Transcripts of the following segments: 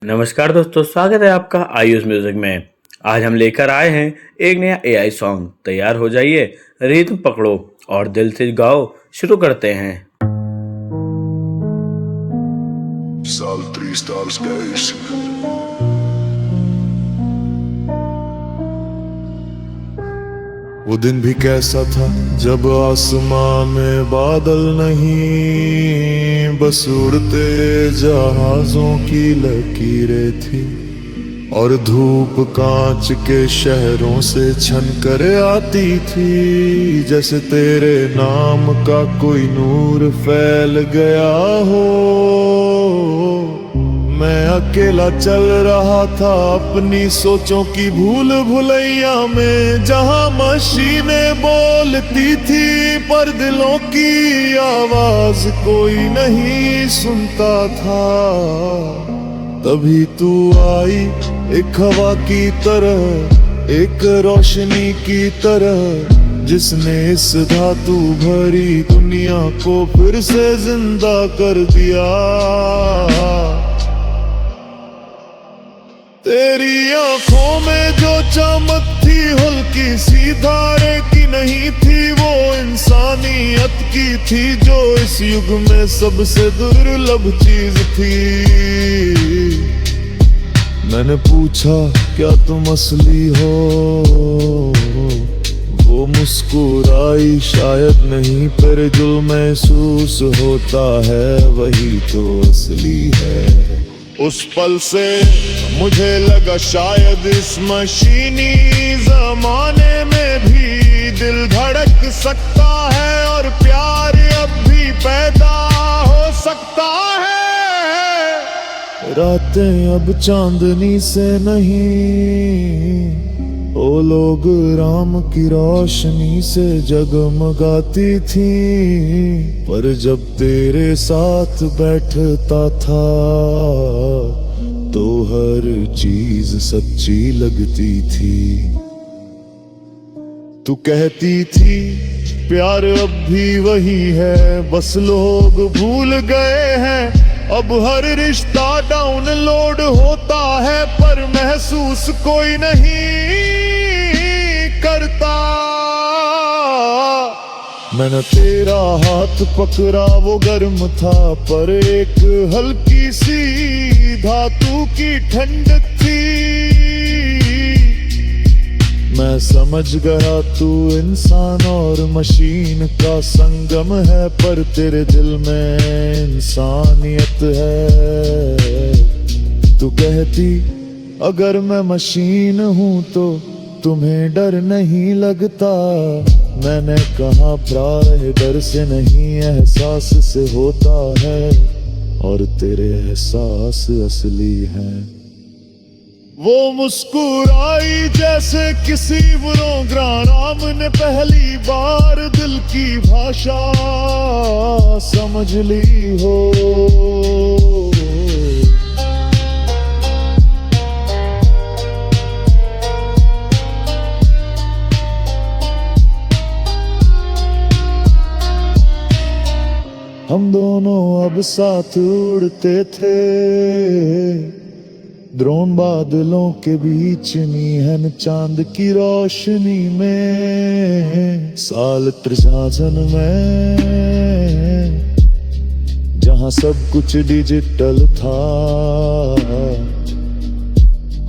नमस्कार दोस्तों, स्वागत है आपका आयुष म्यूजिक में। आज हम लेकर आए हैं एक नया एआई सॉन्ग। तैयार हो जाइए, रिदम पकड़ो और दिल से गाओ। शुरू करते हैं। Sal 3 stars guys. वो दिन भी कैसा था जब आसमां में बादल नहीं, बस उड़ते जहाजों की लकीरें थी और धूप कांच के शहरों से छन कर आती थी। जैसे तेरे नाम का कोई नूर फैल गया हो। मैं अकेला चल रहा था अपनी सोचों की भूल भुलैया में, जहां मशीनें बोलती थी पर दिलों की आवाज कोई नहीं सुनता था। तभी तू आई एक हवा की तरह, एक रोशनी की तरह, जिसने इस धातु भरी दुनिया को फिर से जिंदा कर दिया। तेरी आंखों में जो चमक थी हल्की सी धारे की नहीं थी, वो इंसानियत की थी जो इस युग में सबसे दुर्लभ चीज थी। मैंने पूछा क्या तुम असली हो, वो मुस्कुराई शायद नहीं पर जो महसूस होता है वही तो असली है। उस पल से मुझे लगा शायद इस मशीनी जमाने में भी दिल धड़क सकता है और प्यार अब भी पैदा हो सकता है। रातें अब चांदनी से नहीं, ओ लोग राम की रोशनी से जगमगाती थी। पर जब तेरे साथ बैठता था तो हर चीज सच्ची लगती थी। तू कहती थी प्यार अब भी वही है, बस लोग भूल गए हैं। अब हर रिश्ता डाउनलोड होता है पर महसूस कोई नहीं करता। मैंने तेरा हाथ पकड़ा, वो गर्म था पर एक हल्की सी धातु की ठंडक थी। मैं समझ गया तू इंसान और मशीन का संगम है, पर तेरे दिल में इंसानियत है। तू कहती अगर मैं मशीन हूँ तो तुम्हें डर नहीं लगता। मैंने कहा प्यार डर से नहीं एहसास से होता है, और तेरे एहसास असली हैं। वो मुस्कुराई जैसे किसी प्रोग्राम ने पहली बार दिल की भाषा समझ ली हो। हम दोनों अब साथ उड़ते थे, ड्रोन बादलों के बीच नीहन चांद की रोशनी में। साल 53 में जहां सब कुछ डिजिटल था,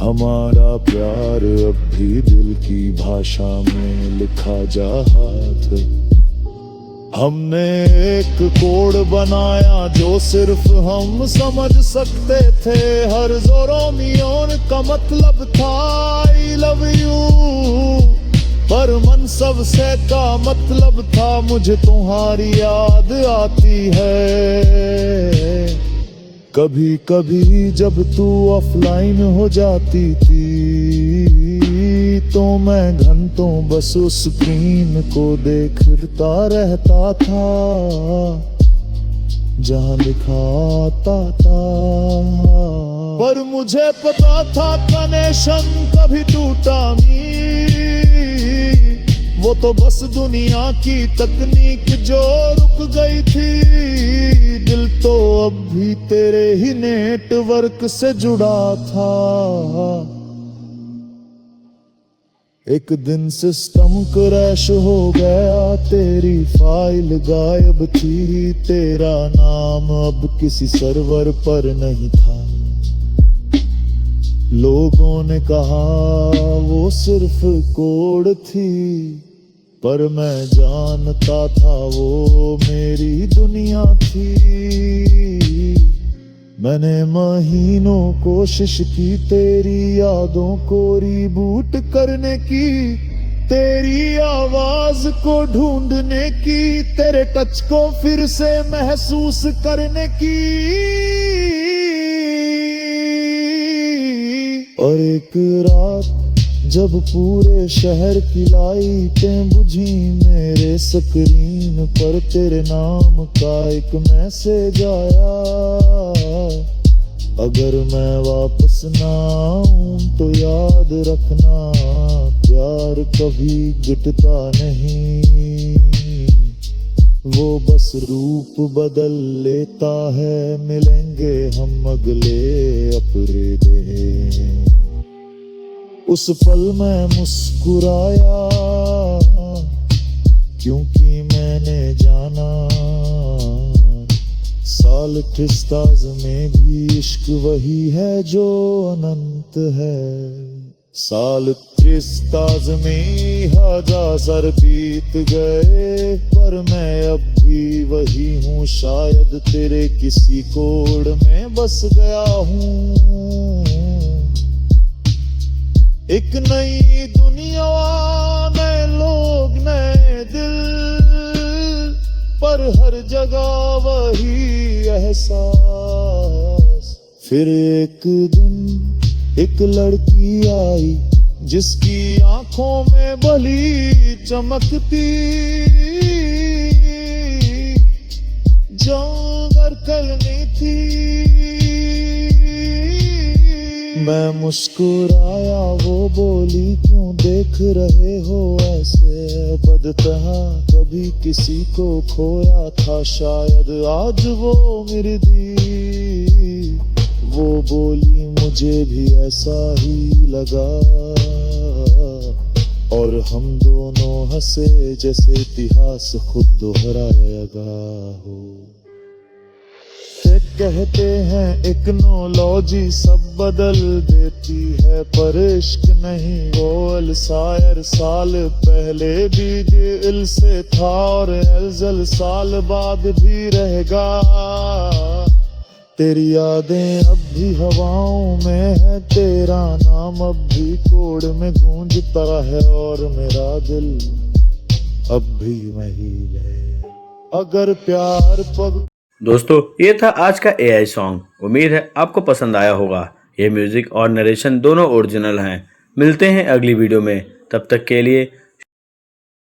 हमारा प्यार अब भी दिल की भाषा में लिखा जाता। हमने एक कोड बनाया जो सिर्फ हम समझ सकते थे। हर ज़ोरोमियोन का मतलब था आई लव यू, पर मनसब का मतलब था मुझे तुम्हारी याद आती है। कभी कभी जब तू ऑफलाइन हो जाती थी तो मैं घंटों बस उस स्क्रीन को देखता रहता था जहां लिखाता था। पर मुझे पता था कनेक्शन कभी टूटा नहीं, वो तो बस दुनिया की तकनीक जो रुक गई थी, दिल तो अब भी तेरे ही नेटवर्क से जुड़ा था। एक दिन सिस्टम क्रैश हो गया, तेरी फाइल गायब थी, तेरा नाम अब किसी सर्वर पर नहीं था। लोगों ने कहा वो सिर्फ कोड थी, पर मैं जानता था वो मेरी दुनिया थी। मैंने महीनों कोशिश की तेरी यादों को रिबूट करने की, तेरी आवाज को ढूंढने की, तेरे टच को फिर से महसूस करने की। और एक रात जब पूरे शहर की लाइटें बुझी, मेरे स्क्रीन पर तेरे नाम का एक मैसेज आया। अगर मैं वापस ना आऊं तो याद रखना, प्यार कभी गिरता नहीं, वो बस रूप बदल लेता है। मिलेंगे हम अगले अपने दिन। उस पल मैं मुस्कुराया, क्योंकि मैंने जाना साल ट्रिस्ताज में भी इश्क वही है जो अनंत है। साल त्रिस्ताज में 1000 सर बीत गए, पर मैं अब भी वही हूँ, शायद तेरे किसी कोड में बस गया हूँ। एक नई दुनिया, नए लोग, नए दिल, पर हर जगह वही एहसास। फिर एक दिन एक लड़की आई, जिसकी आंखों में भली चमकती, जो अगर करनी थी। मैं मुस्कुराया, वो बोली क्यों देख रहे हो ऐसे बदतहा, कभी किसी को खोया था शायद आज वो मेरी दी। वो बोली मुझे भी ऐसा ही लगा, और हम दोनों हंसे जैसे इतिहास खुद दोहराएगा हो। कहते हैं इग्नोलॉजी सब बदल देती है, पर इश्क नहीं। वो शायर साल पहले भी दिल से था, और एल्जल साल बाद भी रहेगा। तेरी यादें अब भी हवाओं में है, तेरा नाम अब भी कोड में गूंजता है, और मेरा दिल अब भी वही है। अगर प्यार पग। दोस्तों, ये था आज का एआई सॉन्ग। उम्मीद है आपको पसंद आया होगा। ये म्यूजिक और नरेशन दोनों ओरिजिनल हैं। मिलते हैं अगली वीडियो में, तब तक के लिए